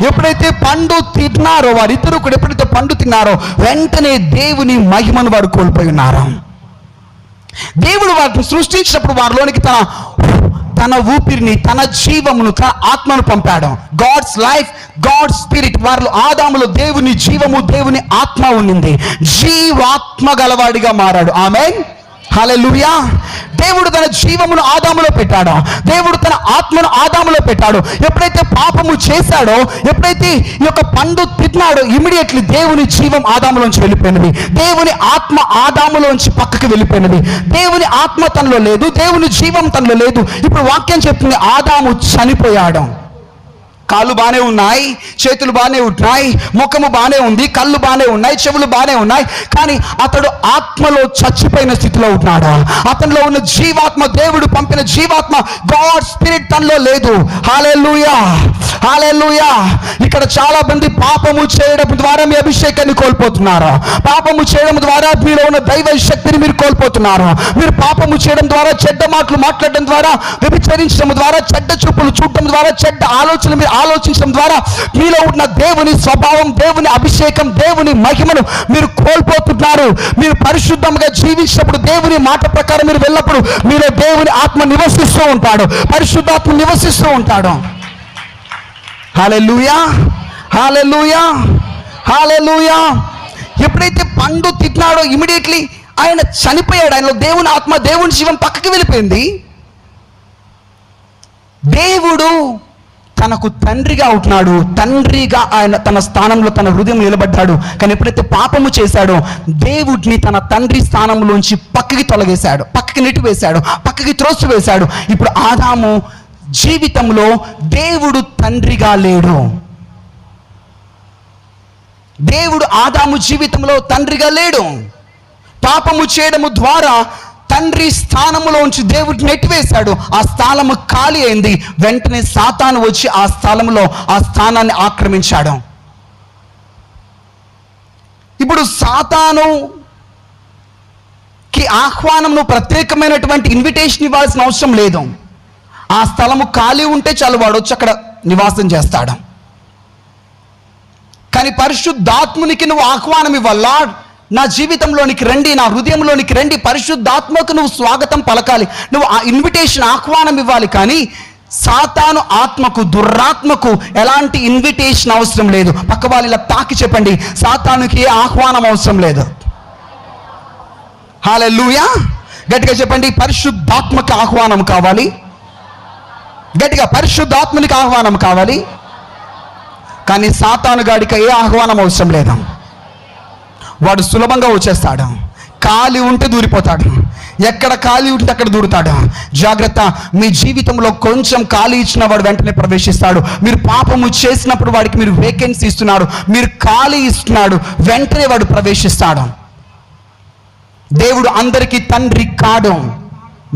ఎప్పుడైతే పండు తిన్నారో, వారిద్దరూ కూడా ఎప్పుడైతే పండు తిన్నారో వెంటనే దేవుని మహిమను వారు కోల్పోయి ఉన్నారు. దేవుడు వారిని సృష్టించినప్పుడు వారిలోనికి తన ఊపిరిని, తన జీవమును, తన ఆత్మను పంపాడు. God's life, God's spirit. వారిలో ఆదాములో దేవుని జీవము, దేవుని ఆత్మ ఉండింది. జీవాత్మ గలవాడిగా మారాడు. ఆమేన్, హల్లెలూయా. దేవుడు తన జీవమును ఆదాములో పెట్టాడో, దేవుడు తన ఆత్మను ఆదాములో పెట్టాడు. ఎప్పుడైతే పాపము చేశాడో, ఎప్పుడైతే ఈ యొక్క పండు తిన్నాడో, ఇమీడియట్లీ దేవుని జీవం ఆదాములోంచి వెళ్ళిపోయినది. దేవుని ఆత్మ ఆదాములోంచి పక్కకి వెళ్ళిపోయినది. దేవుని ఆత్మ తనలో లేదు, దేవుని జీవం తనలో లేదు. ఇప్పుడు వాక్యం చెప్తుంది, ఆదాము చనిపోయాడు. కాళ్ళు బాగానే ఉన్నాయి, చేతులు బాగానే ఉన్నాయి, ముఖము బాగానే ఉంది, కళ్ళు బాగానే ఉన్నాయి, చెవులు బాగానే ఉన్నాయి, కానీ అతడు ఆత్మలో చచ్చిపోయిన స్థితిలో ఉన్నాడు. అతనిలో ఉన్న జీవాత్మ, దేవుడు పంపిన జీవాత్మ, గాడ్ స్పిరిట్ తనలో లేదు. హల్లెలూయా, హల్లెలూయా. ఇక్కడ చాలా మంది పాపము చేయడం ద్వారా మీ అభిషేకాన్ని కోల్పోతున్నారు. పాపము చేయడం ద్వారా మీలో ఉన్న దైవ శక్తిని మీరు కోల్పోతున్నారు. మీరు పాపము చేయడం ద్వారా, చెడ్డ మాటలు మాట్లాడడం ద్వారా, వ్యభిచరించడం ద్వారా, చెడ్డ చూపులు చూడడం ద్వారా, చెడ్డ ఆలోచనలు మీరు ఆలోచించడం ద్వారా మీలో ఉన్న దేవుని స్వభావం, దేవుని అభిషేకం, దేవుని మహిమను మీరు కోల్పోతున్నారు. మీరు పరిశుద్ధంగా జీవించినప్పుడు, దేవుని మాట ప్రకారం మీరు వెళ్ళినప్పుడు మీలో దేవుని ఆత్మ నివసిస్తూ ఉంటాడు, పరిశుద్ధాత్మ నివసిస్తూ ఉంటాడు. హల్లెలూయా, హల్లెలూయా, హల్లెలూయా. ఎప్పుడైతే పండు తిన్నాడో ఇమీడియట్లీ ఆయన చనిపోయాడు. ఆయనలో దేవుని ఆత్మ, దేవుని జీవం పక్కకి వెళ్ళిపోయింది. దేవుడు తనకు తండ్రిగా ఉంటున్నాడు. తండ్రిగా ఆయన తన స్థానంలో తన హృదయం నిలబడ్డాడు. కానీ ఎప్పుడైతే పాపము చేశాడో, దేవుడిని తన తండ్రి స్థానంలోంచి పక్కకి తొలగేశాడు, పక్కకి నెట్టివేశాడు, పక్కకి త్రోసివేశాడు. ఇప్పుడు ఆదాము జీవితంలో దేవుడు తండ్రిగా లేడు. దేవుడు ఆదాము జీవితంలో తండ్రిగా లేడు. పాపము చేయడము ద్వారా తండ్రి స్థానములోంచి దేవుడిని నెట్టివేశాడు. ఆ స్థలము ఖాళీ అయింది. వెంటనే సాతాను వచ్చి ఆ స్థలంలో ఆ స్థానాన్ని ఆక్రమించాడు. ఇప్పుడు సాతానుకి ఆహ్వానం, ప్రత్యేకమైనటువంటి ఇన్విటేషన్ ఇవ్వాల్సిన అవసరం లేదు. ఆ స్థలము ఖాళీ ఉంటే చాలు, వాడు వచ్చి అక్కడ నివాసం చేస్తాడు. కానీ పరిశుద్ధాత్మునికి నువ్వు ఆహ్వానం ఇవ్వాలా, నా జీవితంలోనికి రండి, నా హృదయంలోనికి రండి, పరిశుద్ధాత్మకు నువ్వు స్వాగతం పలకాలి, నువ్వు ఆ ఇన్విటేషన్, ఆహ్వానం ఇవ్వాలి. కానీ సాతాను ఆత్మకు, దురాత్మకు ఎలాంటి ఇన్విటేషన్ అవసరం లేదు. పక్క వాళ్ళు ఇలా తాకి చెప్పండి, సాతానుకి ఏ ఆహ్వానం అవసరం లేదు. హల్లెలూయా. గట్టిగా చెప్పండి, పరిశుద్ధాత్మకి ఆహ్వానం కావాలి. గట్టిగా, పరిశుద్ధాత్మనికి ఆహ్వానం కావాలి. కానీ సాతాను గాడికి ఏ ఆహ్వానం అవసరం లేదు. వాడు సులభంగా వచ్చేస్తాడు. ఖాళీ ఉంటే దూరిపోతాడు, ఎక్కడ ఖాళీ ఉంటే అక్కడ దూరుతాడు. జాగ్రత్త, మీ జీవితంలో కొంచెం ఖాళీ ఇచ్చిన వాడు వెంటనే ప్రవేశిస్తాడు. మీరు పాపము చేసినప్పుడు వాడికి మీరు వేకెన్సీ ఇస్తున్నారు, మీరు ఖాళీ ఇస్తున్నాడు, వెంటనే వాడు ప్రవేశిస్తాడు. దేవుడు అందరికీ తండ్రి కాడు.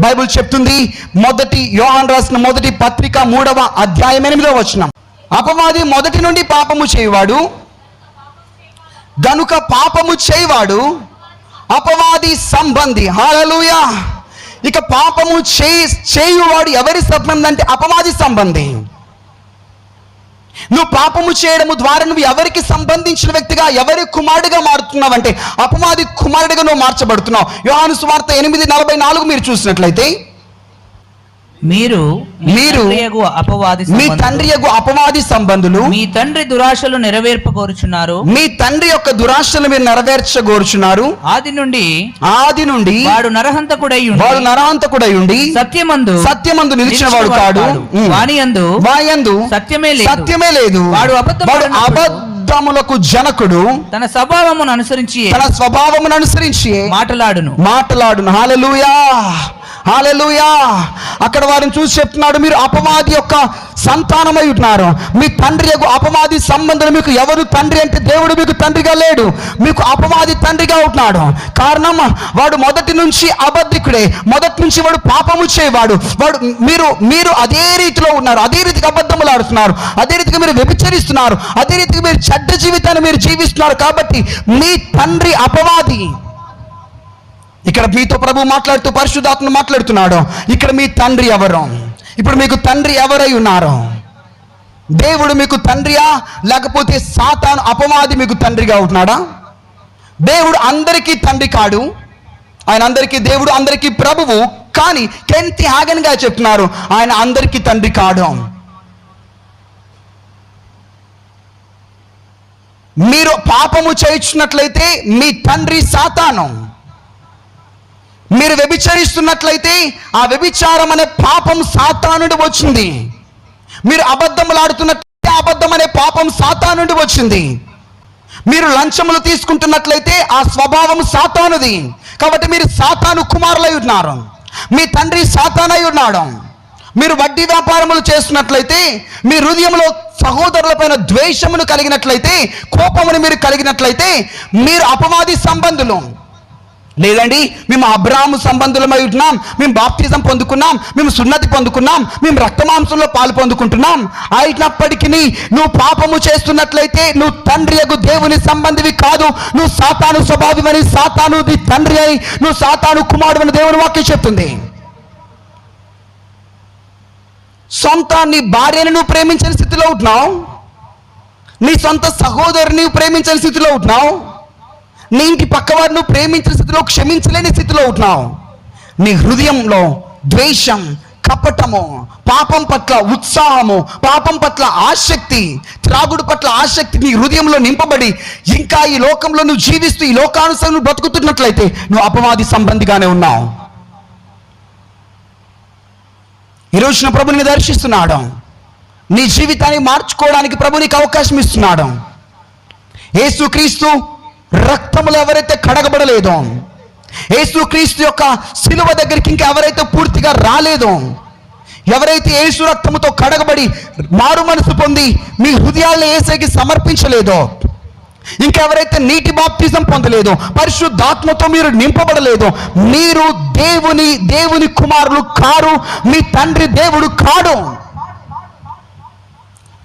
బైబిల్ చెప్తుంది, మొదటి యోహాను రాసిన మొదటి పత్రిక 3వ అధ్యాయం 8వ వచనం, అపవాది మొదటి నుండి పాపము చేయవాడు గనుక పాపము చేయవాడు అపవాది సంబంధి. హల్లెలూయా. ఇక పాపము చేయువాడు ఎవరి సంబంధి అంటే అపవాది సంబంధి. నువ్వు పాపము చేయడము ద్వారా నువ్వు ఎవరికి సంబంధించిన వ్యక్తిగా, ఎవరి కుమారుడిగా మారుతున్నావంటే అపవాది కుమారుడిగా నువ్వు మార్చబడుతున్నావు. యోహాను సువార్త 8:44 మీరు చూసినట్లయితే, మీరు మీ తండ్రి యగు అపవాది సంబంధులు, మీ తండ్రి దురాశలు నెరవేర్పగోరుచున్నారు, మీ తండ్రి యొక్క దురాశలు మీరు నెరవేర్చగోరుచున్నారు. ఆది నుండి వాడు నరహంతకుడై ఉండి సత్యమందు నిలిచినవాడు కాడు, వానియందు సత్యమే లేదు. వాడు అబద్ధములకు జనకుడు, తన స్వభావమును అనుసరించి మాటలాడును. హల్లెలూయా, హల్లెలూయా. అక్కడ వారిని చూసి చెప్తున్నాడు, మీరు అపవాది యొక్క సంతానమై ఉంటున్నారు. మీ తండ్రి యొక్క అపవాది సంబంధం. మీకు ఎవరు తండ్రి అంటే దేవుడు మీకు తండ్రిగా లేడు, మీకు అపవాది తండ్రిగా ఉంటున్నాడు. కారణం, వాడు మొదటి నుంచి అబద్ధికుడే, మొదటి నుంచి వాడు పాపము చేయవాడు. మీరు అదే రీతిలో ఉన్నారు, అదే రీతికి అబద్ధములు ఆడుతున్నారు, అదే రీతిగా మీరు వ్యభిచరిస్తున్నారు, అదే రీతిగా మీరు చెడ్డ జీవితాన్ని మీరు జీవిస్తున్నారు. కాబట్టి మీ తండ్రి అపవాది. ఇక్కడ మీతో ప్రభు మాట్లాడుతూ పరిశుద్ధాత్మ మాట్లాడుతున్నాడు. ఇక్కడ మీ తండ్రి ఎవరు? ఇప్పుడు మీకు తండ్రి ఎవరై ఉన్నారు? దేవుడు మీకు తండ్రియా, లేకపోతే సాతాను అపవాది మీకు తండ్రిగా ఉంటున్నాడా? దేవుడు అందరికీ తండ్రి కాడు, ఆయన అందరికీ దేవుడు, అందరికీ ప్రభువు. కానీ కెంతి హాగన్ గారు చెప్తున్నారు, ఆయన అందరికీ తండ్రి కాడు. మీరు పాపము చేయించున్నట్లయితే మీ తండ్రి సాతాను. మీరు వ్యభిచరిస్తున్నట్లయితే ఆ వ్యభిచారం అనే పాపం సాతాను నుండి వచ్చింది. మీరు అబద్ధములాడుతున్నట్లయితే అబద్ధం అనే పాపం సాతాను నుండి వచ్చింది. మీరు లంచములు తీసుకుంటున్నట్లయితే ఆ స్వభావం సాతానుది. కాబట్టి మీరు సాతాను కుమారులై ఉన్నారు, మీ తండ్రి సాతానై ఉన్నాడు. మీరు వడ్డీ వ్యాపారములు చేస్తున్నట్లయితే, మీ హృదయంలో సహోదరులపైన ద్వేషమును కలిగినట్లయితే, కోపమును మీరు కలిగినట్లయితే, మీరు అపవాది సంబంధులు. లేదండి, మేము అబ్రాహాము సంబంధులమై ఉంటున్నాం, మేము బాప్తిజం పొందుకున్నాం, మేము సున్నతి పొందుకున్నాం, మేము రక్తమాంసంలో పాలు పొందుకుంటున్నాం. అయినప్పటికీ నువ్వు పాపము చేస్తున్నట్లయితే నువ్వు తండ్రి యగు దేవుని సంబంధివి కాదు, నువ్వు సాతాను స్వభావమని, సాతానుది తండ్రి అయి నువ్వు సాతాను కుమారుడు అని దేవుని వాక్యం చెప్తుంది. సొంత నీ భార్యను నువ్వు ప్రేమించని స్థితిలో ఉంటున్నావు, నీ సొంత సహోదరుని ప్రేమించని స్థితిలో ఉంటున్నావు, నీ ఇంటి పక్కవారిని ప్రేమించిన స్థితిలో, క్షమించలేని స్థితిలో ఉంటున్నావు. నీ హృదయంలో ద్వేషం, కపటము, పాపం పట్ల ఉత్సాహము, పాపం పట్ల ఆసక్తి, త్రాగుడు పట్ల ఆసక్తి నీ హృదయంలో నింపబడి ఇంకా ఈ లోకంలో నువ్వు జీవిస్తూ ఈ లోకానుసారం బ్రతుకుతున్నట్లయితే నువ్వు అపవాది సంబంధిగానే ఉన్నావు. ఈరోజున ప్రభుని దర్శిస్తున్నాడు, నీ జీవితాన్ని మార్చుకోవడానికి ప్రభు నీకు అవకాశం ఇస్తున్నాడు. యేసుక్రీస్తు రక్తములు ఎవరైతే కడగబడలేదో, యేసుక్రీస్తు యొక్క శిలువ దగ్గరికి ఇంకా ఎవరైతే పూర్తిగా రాలేదో, ఎవరైతే యేసు రక్తముతో కడగబడి మారు మనసు పొంది మీ హృదయాలను యేసుకి సమర్పించలేదో, ఇంకెవరైతే నీటి బాప్తిజం పొందలేదో, పరిశుద్ధాత్మతో మీరు నింపబడలేదో, మీరు దేవుని కుమారులు కారు, మీ తండ్రి దేవుడు కాడు.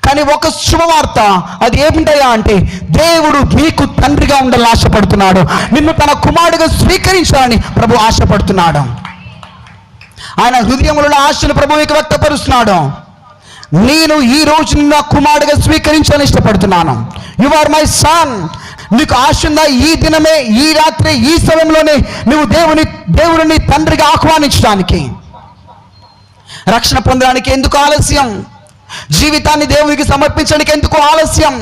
కానీ ఒక శుభవార్త, అది ఏమిటయా అంటే దేవుడు మీకు తండ్రిగా ఉండాలని ఆశపడుతున్నాడు, నిన్ను తన కుమారుడిగా స్వీకరించాలని ప్రభు ఆశపడుతున్నాడు. ఆయన హృదయంలో ఆశను ప్రభువుకి వ్యక్తపరుస్తున్నాడు. నేను ఈ రోజు నిన్ను నా కుమారుడిగా స్వీకరించాలని ఇష్టపడుతున్నాను. You are my son. నీకు ఆశ ఉందా? ఈ దినమే, ఈ రాత్రి, ఈ సమయంలోనే నువ్వు దేవుడిని తండ్రిగా ఆహ్వానించడానికి, రక్షణ పొందడానికి ఎందుకు ఆలస్యం? జీవితాన్ని దేవునికి సమర్పించడానికి ఎందుకు ఆలస్యం?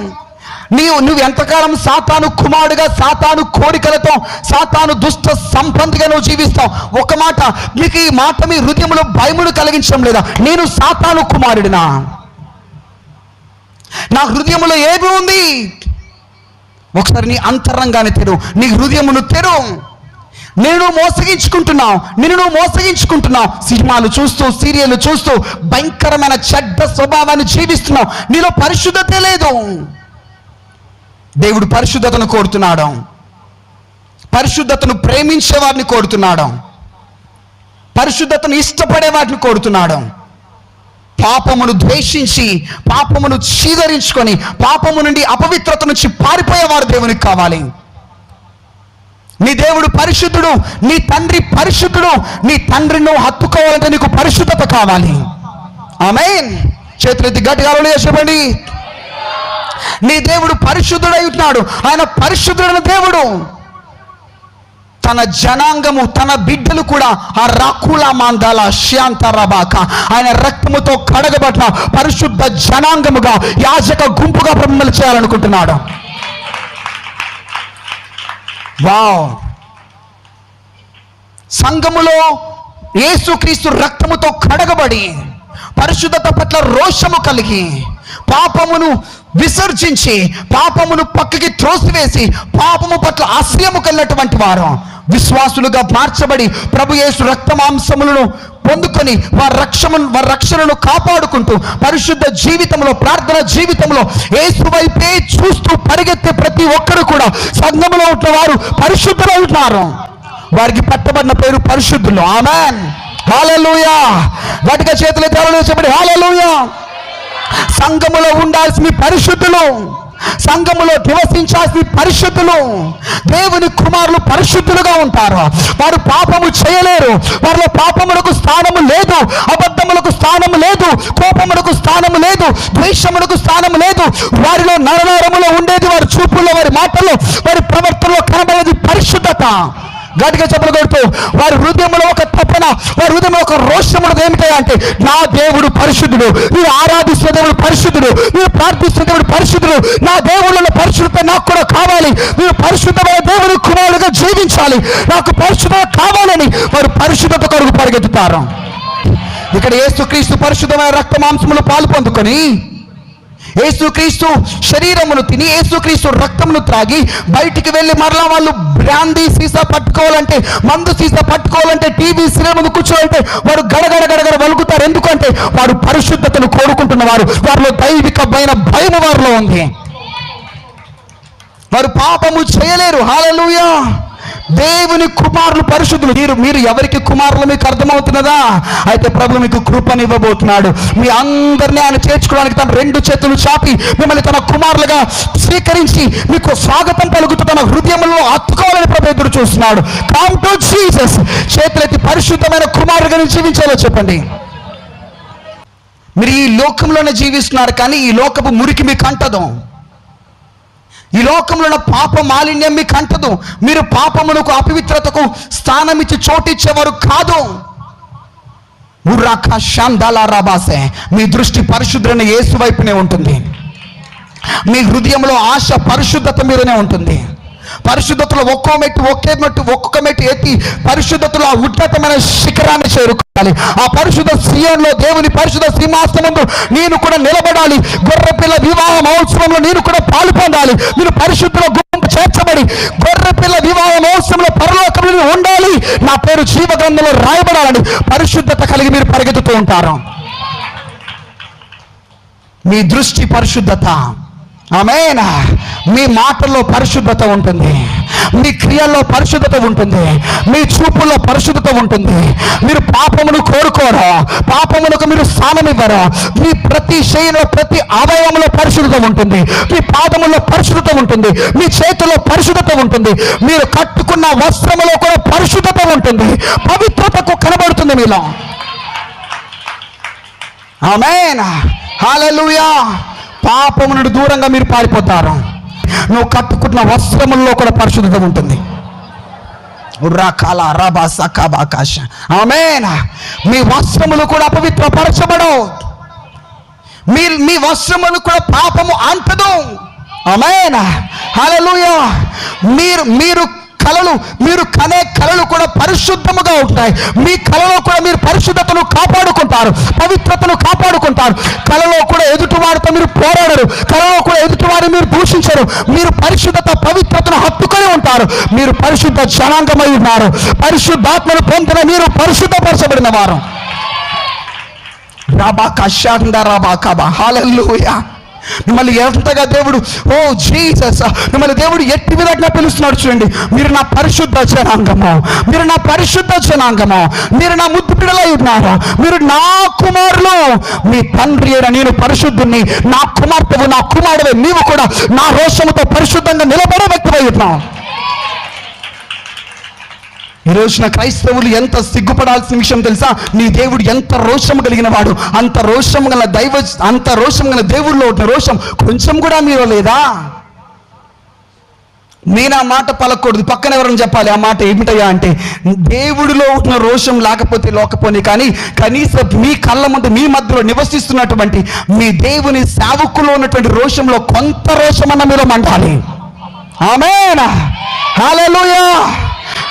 నువ్వు ఎంతకాలం సాతాను కుమారుడుగా, సాతాను కోరికలతో, సాతాను దుష్ట సంబంధిగా నువ్వు జీవిస్తావు? ఒక మాట, మీకు ఈ మాట మీ హృదయంలో భయమును కలిగించడం లేదా? నేను సాతాను కుమారుడినా? నా హృదయంలో ఏమి ఉంది? ఒకసారి నీ అంతరంగాన్ని తెరు, నీ హృదయమును తెరు. నిన్ను మోసగించుకుంటున్నావు. సినిమాలు చూస్తూ, సీరియల్ చూస్తూ భయంకరమైన చెడ్డ స్వభావాన్ని జీవిస్తున్నావు. నీలో పరిశుద్ధతే లేదు. దేవుడు పరిశుద్ధతను కోరుతున్నాడు, పరిశుద్ధతను ప్రేమించే వారిని కోరుతున్నాడు, పరిశుద్ధతను ఇష్టపడే వారిని కోరుతున్నాడు. పాపమును ద్వేషించి, పాపమును చీదరించుకొని, పాపము నుండి, అపవిత్రత నుంచి పారిపోయేవారు దేవునికి కావాలి. నీ దేవుడు పరిశుద్ధుడు, నీ తండ్రి పరిశుద్ధుడు. నీ తండ్రిని నువ్వు హత్తుకోవాలంటే నీకు పరిశుద్ధత కావాలి. ఆమేన్. చేతులెత్తి గట్టిగా హల్లెలూయా చెప్పండి. నీ దేవుడు పరిశుద్ధుడై ఉంటున్నాడు. ఆయన పరిశుద్ధుడైన దేవుడు. తన జనాంగము, తన బిడ్డలు కూడా ఆ రాకుల మాందాల శాంతరబాక ఆయన రక్తముతో కడగబడిన పరిశుద్ధ జనాంగముగా, యాజక గుంపుగా బ్రహ్మలు చేయాలనుకుంటున్నాడు. వావ్. సంఘములో యేసుక్రీస్తు రక్తముతో కడగబడి, పరిశుద్ధత పట్ల రోషము కలిగి, పాపమును విసర్జించి, పాపమును పక్కకి త్రోసివేసి, పాపము పట్ల ఆశ్రయము కలిగినటువంటి వారు విశ్వాసులుగా మార్చబడి ప్రభు యేసు రక్తమాంసములను పొందుకొని వారి రక్షణను కాపాడుకుంటూ పరిశుద్ధ జీవితంలో, ప్రార్థన జీవితంలో యేసు వైపే చూస్తూ పరిగెత్తే ప్రతి ఒక్కరు కూడా సంఘములో ఉన్న వారు పరిశుద్ధులు అవుతున్నారు. వారికి పట్టబడిన పేరు పరిశుద్ధులు. ఆమేన్. హల్లెలూయా. గట్టిగా చేతులెత్తి హల్లెలూయా చెప్పండి. హల్లెలూయా. సంఘములో ఉండాల్సిన పరిశుద్ధులు, సంఘములో నివసించాల్సిన పరిశుద్ధులు, దేవుని కుమారులు పరిశుద్ధులుగా ఉంటారు. వారు పాపము చేయలేరు. వారిలో పాపములకు స్థానము లేదు, అబద్ధములకు స్థానము లేదు, కోపములకు స్థానము లేదు, ద్వేషములకు స్థానము లేదు. వారిలో నరనరములో ఉండేది, వారి చూపుల్లో, వారి మాటల్లో, వారి ప్రవర్తనలో కనబడేది పరిశుద్ధత. గట్టిగా చెప్పలు కొడుతూ వారి హృదయంలో ఒక తపన, వారి హృదయంలో ఒక రోషం ఉన్నది. ఏమిటంటే నా దేవుడు పరిశుద్ధుడు, మీరు ఆరాధిస్తున్న దేవుడు పరిశుద్ధుడు, మీరు ప్రార్థిస్తున్న దేవుడు పరిశుద్ధుడు, నా దేవుళ్ళలో పరిశుద్ధత నాకు కూడా కావాలి, మీరు పరిశుద్ధమైన దేవుని కుమారుడుగా జీవించాలి, నాకు పరిశుద్ధత కావాలని వారు పరిశుద్ధత కొరకు పరిగెత్తుతారు. ఇక్కడ యేసుక్రీస్తు పరిశుద్ధమైన రక్త మాంసములు పాలు పొందుకొని, యేసుక్రీస్తు శరీరమును తిని, యేసుక్రీస్తు రక్తమును త్రాగి బయటికి వెళ్ళి మరలా వాళ్ళు బ్రాందీ సీసా పట్టుకోవాలంటే, మందు సీసా పట్టుకోవాలంటే, టీవీ సీరియల్ ముందు కూర్చోవాలంటే వారు గడగడ గడగడ వలుకుతారు. ఎందుకంటే వారు పరిశుద్ధతను కోరుకుంటున్నవారు, వారిలో దైవికమైన భయము వారిలో ఉంది. వారు పాపము చేయలేరు. హల్లెలూయా. దేవుని కుమారులు పరిశుద్ధులు. మీరు ఎవరికి కుమారులు మీకు అర్థమవుతున్నదా? అయితే ప్రభు మీకు కృపనివ్వబోతున్నాడు. మీ అందరినీ ఆయన చేర్చుకోవడానికి తన 2 చేతులు చాపి మిమ్మల్ని తన కుమారులుగా స్వీకరించి మీకు స్వాగతం పలుకుతూ తన హృదయంలో హత్తుకోవాలని ప్రభు ఎదురు చూస్తున్నాడు. Come to Jesus. చేతులెత్తి పరిశుద్ధమైన కుమారులుగా జీవించాలో చెప్పండి. మీరు ఈ లోకంలోనే జీవిస్తున్నారు, కానీ ఈ లోకపు మురికి మీకు అంటదు. ఈ లోకంలో ఉన్న పాప మాలిన్యం మీకు అంటదు. మీరు పాపములకు, అపవిత్రతకు స్థానం ఇచ్చి చోటిచ్చేవారు కాదు. మీ దృష్టి పరిశుద్ధమైన యేసు వైపునే ఉంటుంది. మీ హృదయంలో ఆశ పరిశుద్ధత మీదనే ఉంటుంది. పరిశుద్ధతలో ఒక్కొక్క మెట్టు ఎత్తి పరిశుద్ధతలో ఆ ఉన్నతమైన శిఖరాన్ని చేరుకోవాలి. ఆ పరిశుద్ధ శ్రీయంలో దేవుని పరిశుద్ధ సింహాసనంలో నేను కూడా నిలబడాలి. గొర్రెపిల్ల వివాహ మహోత్సవంలో నేను కూడా పాలు పొందాలి. నేను పరిశుద్ధలో గుంపు చేర్చబడి గొర్రెపిల్ల వివాహ మహోత్సవంలో పరలోకంలో ఉండాలి. నా పేరు జీవ గ్రంథంలో రాయబడాలని పరిశుద్ధత కలిగి మీరు పరిగెత్తుతూ ఉంటారు. మీ దృష్టి పరిశుద్ధత. ఆమేన్. మీ మాటల్లో పరిశుద్ధత ఉంటుంది, మీ క్రియల్లో పరిశుద్ధత ఉంటుంది, మీ చూపుల్లో పరిశుద్ధత ఉంటుంది. మీరు పాపమును కోరుకోరు, పాపమునకు మీరు స్థానం ఇవ్వరు. మీ ప్రతి శరీరంలో, ప్రతి అవయవంలో పరిశుద్ధత ఉంటుంది. మీ పాదముల్లో పరిశుద్ధత ఉంటుంది, మీ చేతుల్లో పరిశుద్ధత ఉంటుంది, మీరు కట్టుకున్న వస్త్రములో కూడా పరిశుద్ధత ఉంటుంది. పవిత్రతకు కనబడుతుంది మీలో. ఆమేన్. హల్లెలూయా. పాపము నుండి దూరంగా మీరు పారిపోతారు. నువ్వు కట్టుకున్న వస్త్రముల్లో కూడా పరిశుద్ధత ఉంటుంది. ఆమేన్. మీ వస్త్రములు కూడా అపవిత్రపరచబడవు. మీ వస్త్రములు కూడా పాపము అంటదు. ఆమేన్. హల్లెలూయా. మీరు కనే కలలు కూడా పరిశుద్ధముగా ఉంటాయి. మీ కలలో కూడా మీరు పరిశుద్ధతను కాపాడుకుంటారు, పవిత్రతను కాపాడుకుంటారు. కలలో కూడా ఎదుటివారితో మీరు పోరాడరు, కలలో కూడా ఎదుటివారిని మీరు దూషించరు. మీరు పరిశుద్ధత, పవిత్రతను హత్తుకొని ఉంటారు. మీరు పరిశుద్ధ జనాంగమై ఉన్నారు. పరిశుద్ధాత్మను పొందిన మీరు పరిశుద్ధపరచబడిన వారు. హల్లెలూయా. మిమ్మల్ని ఎంతగా దేవుడు, ఓ జీసస్, మిమ్మల్ని దేవుడు ఎట్టి విధంగా పిలుస్తున్నాడు చూడండి. మీరు నా పరిశుద్ధ జనాంగము, మీరు నా పరిశుద్ధ జనాంగము, మీరు నా ముద్దు పిల్లలై ఉన్నారు, మీరు నా కుమారులు. మీ తండ్రి అయిన నేను పరిశుద్ధుని, నా కుమార్తెవు, నా కుమారుడే నీవు కూడా నా రోషముతో పరిశుద్ధంగా నిలబడే వ్యక్తివై ఉన్నావు. ఈ రోజున క్రైస్తవులు ఎంత సిగ్గుపడాల్సిన విషయం తెలుసా? నీ దేవుడు ఎంత రోషము కలిగిన వాడు. అంత రోషము గల దేవుడిలో ఉన్న రోషం కొంచెం కూడా మీలో లేదా? నేను ఆ మాట పలకూడదు, పక్కన ఎవరైనా చెప్పాలి. ఆ మాట ఏమిటయ్యా అంటే, దేవుడిలో ఉన్న రోషం లేకపోతే కానీ కనీసం మీ కళ్ళ ముందు, మీ మధ్యలో నివసిస్తున్నటువంటి మీ దేవుని సేవకులో ఉన్నటువంటి రోషంలో కొంత రోషమన్న మీలో మండాలి. ఆమేన్. హల్లెలూయా.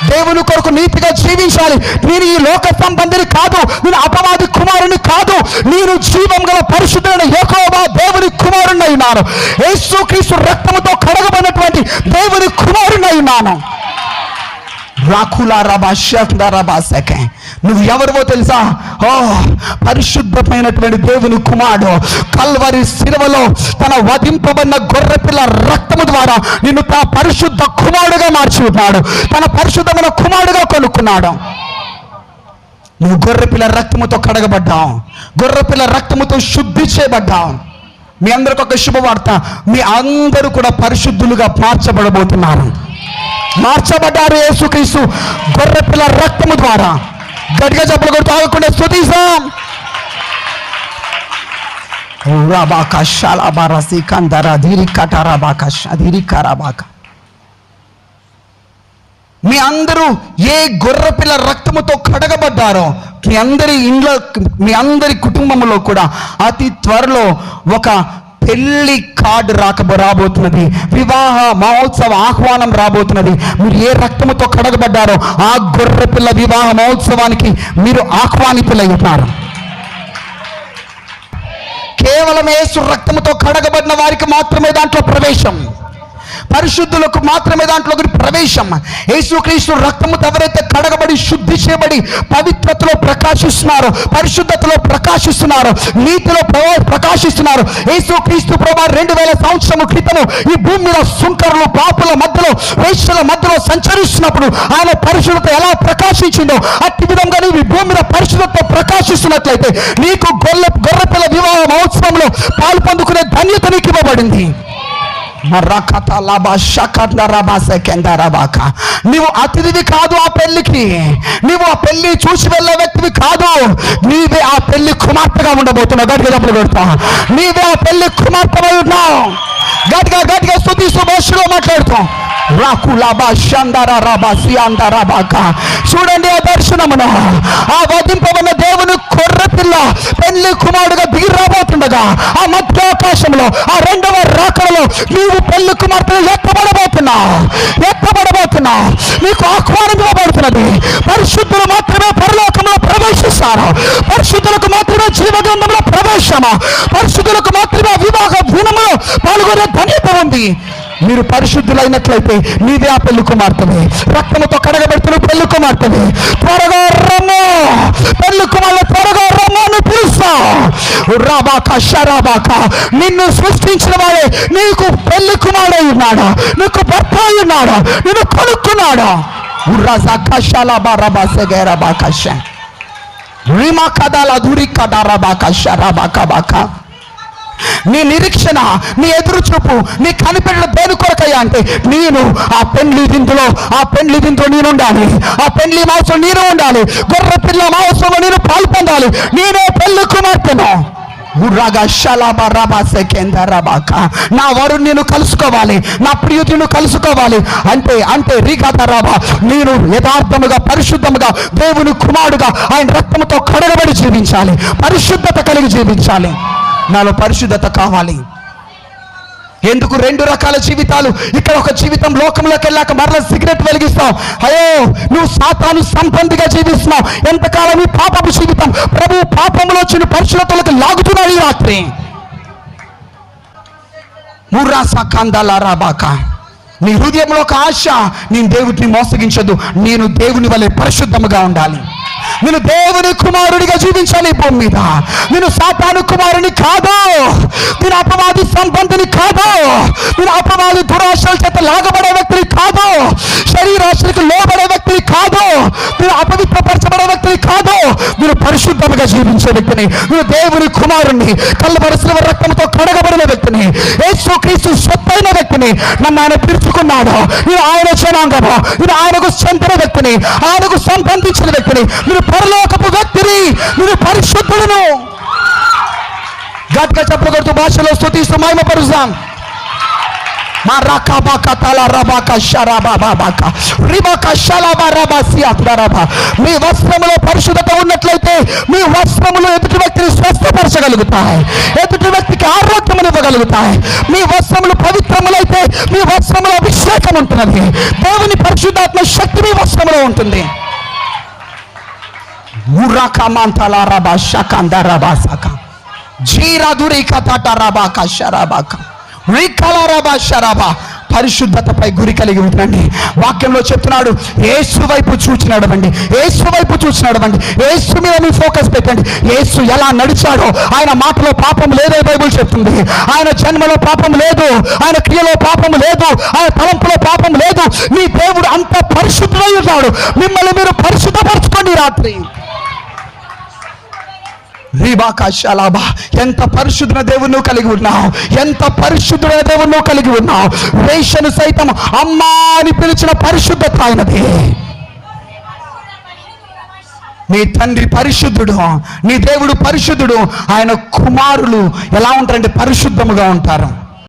దేవుని కొరకు నీతిగా జీవించాలి. నేను ఈ లోక సంబంధిని కాదు, నేను అపవాది కుమారుని కాదు, నేను జీవం గల పరిశుద్ధుడైన యెహోవా దేవుని కుమారుని ఉన్నాను. యేసుక్రీస్తు రక్తముతో కడగబడినటువంటి దేవుని కుమారుని ఉన్నాను. నువ్వు ఎవరివో తెలుసా? ఓ పరిశుద్ధమైనటువంటి దేవుని కుమారుడు. కల్వరి శిలువలో తన వధింపబడిన గొర్రెపిల్ల రక్తము ద్వారా నిన్ను తన పరిశుద్ధ కుమారుడుగా మార్చి ఉన్నాడు, తన పరిశుద్ధమైన కుమారుడుగా కొనుక్కున్నాడు. నువ్వు గొర్రెపిల్ల రక్తముతో కడగబడ్డావు, గొర్రెపిల్ల రక్తముతో శుద్ధి చేయబడ్డావు. మీ అందరికి ఒక శుభవార్త, మీ అందరూ కూడా పరిశుద్ధులుగా మార్చబడబోతున్నారు. మార్చబడ్డారు యేసుక్రీస్తు గొర్రెపిల్ల రక్తము ద్వారా. గట్టిగా చెప్పలు కొడుతూ ఆగకుండా స్తుతిస్తాం. మీ అందరూ ఏ గొర్రెపిల్ల రక్తముతో కడగబడ్డారో మీ అందరి ఇంట్లో, మీ అందరి కుటుంబంలో కూడా అతి త్వరలో ఒక పెళ్లి కార్డు రాబోతున్నది. వివాహ మహోత్సవ ఆహ్వానం రాబోతున్నది. మీరు ఏ రక్తముతో కడగబడ్డారో ఆ గొర్రెపిల్ల వివాహ మహోత్సవానికి మీరు ఆహ్వానితులయ్యున్నారు. కేవలం యేసు రక్తముతో కడగబడిన వారికి మాత్రమే దాంట్లో ప్రవేశం, పరిశుద్ధులకు మాత్రమే దాంట్లో ప్రవేశం. యేసుక్రీస్తు రక్తముతో ఎవరైతే కడగబడి శుద్ధి చేయబడి పవిత్రతలో ప్రకాశిస్తున్నారో, పరిశుద్ధతలో ప్రకాశిస్తున్నారో, నీతిలో ప్రకాశిస్తున్నారు. యేసుక్రీస్తు ప్రభువు 2000 సంవత్సరముల క్రితము ఈ భూమి మీద సుంకరులు, పాపుల మధ్యలో, వేశ్యల మధ్యలో సంచరిస్తున్నప్పుడు ఆయన పరిశుద్ధత ఎలా ప్రకాశించిందో అట్టి విధంగా నీవు ఈ భూమి మీద పరిశుద్ధతతో ప్రకాశిస్తున్నట్లయితే నీకు గొర్రెపిల్ల వివాహ మహోత్సవంలో పాలు పొందుకునే ధన్యత నీకు ఇవ్వబడింది. నీవు అతిథివి కాదు ఆ పెళ్లికి, నీవు ఆ పెళ్లి చూసి వెళ్ళే వ్యక్తివి కాదు. నీవే ఆ పెళ్లి కుమార్తెగా ఉండబోతున్నావు. గట్టిగా డబ్బులు కొడతా, నీవే ఆ పెళ్లి కుమార్తె ఉన్నావు. గట్టిగా గట్టిగా స్తుతిస్తూ భాషలో మాట్లాడుతాం. చూడండి ఆ దర్శనమును, ఆ వధింపబడిన దేవుని గొర్రెపిల్ల పెళ్లి కుమారుడుగా దిగి రాబోతుండగా ఆ మధ్యాకాశంలో ఆ రెండవ రాకడలో నీవు పెళ్లి కుమార్తెను ఎత్తబడబోతున్నావు. నీకు ఆహ్వానం ఇవ్వబడుతున్నది. పరిశుద్ధులు మాత్రమే పరలోకంలో ప్రవేశిస్తారు. పరిశుద్ధులకు మాత్రమే జీవగ్రంథంలో ప్రవేశము. పరిశుద్ధులకు మాత్రమే వివాహ దినములో పాల్గొనే ధన్యత ఉంది. మీరు పరిశుద్ధులైనట్లయితే నీవే ఆ పెళ్లి కుమార్తెవే. రక్తముతో కడగబెడుతున్న పెళ్లి కుమార్తెవే. త్వరగా రమ్ము, పెళ్లి కుమార్తె త్వరగా రమ్ము అని పిలుస్తావు. రాబాక షరాబాక, నిన్ను సృష్టించిన వాడే నీకు పెళ్లి కుమారుడై ఉన్నాడు, నీకు భర్త అయి ఉన్నాడు, నిన్ను కొనుక్కున్నాడు. నీ నిరీక్షణ, నీ ఎదురు చూపు, నీ కనిపెట్టిన దేని కొరకయ్యా అంటే నేను ఆ పెండ్లి విందులో నేను ఉండాలి. ఆ పెండ్లి మాంసం నేను ఉండాలి. గొర్రె పిల్ల మాంసంలో నేను పాలు పొందాలి. నేనే పెళ్లి కుమార్తెను. నా వరుణ్ నేను కలుసుకోవాలి, నా ప్రియుడిని కలుసుకోవాలి అంటే రీగాతారాబా, నేను యథార్థముగా పరిశుద్ధముగా దేవుని కుమారుడుగా ఆయన రక్తముతో కడగబడి జీవించాలి. పరిశుద్ధత కలిగి జీవించాలి. నాలో పరిశుద్ధత కావాలి. ఎందుకు 2 రకాల జీవితాలు? ఇక్కడ ఒక జీవితం, లోకంలోకి వెళ్ళాక మరలా సిగరెట్ వెలిగిస్తావు. అయ్యో, నువ్వు సాతాను సంబంధిగా జీవిస్తున్నావు. ఎంతకాలం ఈ పాపపు జీవితం? ప్రభు పాపంలో వచ్చిన పరిశుద్ధతలకు లాగుతున్నాడు ఈ రాత్రి. నీ హృదయంలో ఒక ఆశ, నేను దేవుడిని మోసగించదు, నేను దేవుని వలె పరిశుద్ధముగా ఉండాలి. నేను దేవుని కుమారుడిగా జీవించాలి భూమి మీద. నేను సాతాను కుమారుని కాదు, నేను అపవాది సంబంధిని కాదు, నేను అపవాది దురాశల చేత లాగబడే వ్యక్తిని కాదు, శరీరాశలకు లోబడే వ్యక్తిని కాదు, నేను అపవిత్రపరచబడే వ్యక్తిని కాదు, నేను పరిశుద్ధంగా జీవించే వ్యక్తిని, నేను దేవుని కుమారుణ్ణి, కళ్ళబరసిన రక్తంతో కడగబడిన వ్యక్తిని, యేసుక్రీస్తు సొత్తైన వ్యక్తిని. నన్ను ఆయన పిలుచుకున్నాడు. నేను ఆయన జనాంగము, నేను ఆయనకు చెందిన వ్యక్తిని, ఆయనకు సంబంధించిన వ్యక్తిని, నేను పరలోకపు వ్యక్తిని, నేను పరిశుద్ధులను. గట్టిగా చెప్పగలుగుతూ భాషలో స్తుతిస్తూ మహిమపరుస్తాం. మీ వస్త్రములో పరిశుద్ధత ఉన్నట్లయితే మీ వస్త్రములు ఎదుటి వ్యక్తిని స్వస్థపరచగలుగుతాయి, ఎదుటి వ్యక్తికి ఆరోగ్యం ఇవ్వగలుగుతాయి. మీ వస్త్రములు పవిత్రములైతే మీ వస్త్రములో అభిషేకం ఉంటున్నది. దేవుని పరిశుద్ధాత్మ శక్తి మీ వస్త్రములో ఉంటుంది. పరిశుద్ధతపై గురి కలిగి ఉండండి. వాక్యంలో చెప్తున్నాడు, యేసు వైపు చూచి నడవండి, యేసు వైపు చూచి నడవండి, యేసు మీద మీ ఫోకస్ పెట్టండి. యేసు ఎలా నడిచాడో, ఆయన మాటలో పాపం లేదో బైబిల్ చెప్తుంది. ఆయన జన్మలో పాపం లేదు, ఆయన క్రియలో పాపం లేదు, ఆయన తలంపులో పాపం లేదు. మీ దేవుడు అంత పరిశుద్ధుడై ఉన్నాడు. మిమ్మల్ని మీరు పరిశుద్ధపరచుకోండి. రాత్రి రీబాకాశాలాబా, ఎంత పరిశుద్ధ దేవుని నువ్వు కలిగి ఉన్నావు, ఎంత పరిశుద్ధుడైన దేవుని నువ్వు కలిగి ఉన్నావు. వేశ్యను సైతం అమ్మా అని పిలిచిన పరిశుద్ధత ఆయనది. నీ తండ్రి పరిశుద్ధుడు, నీ దేవుడు పరిశుద్ధుడు. ఆయన కుమారులు ఎలా ఉంటారంటే పరిశుద్ధముగా ఉంటారు.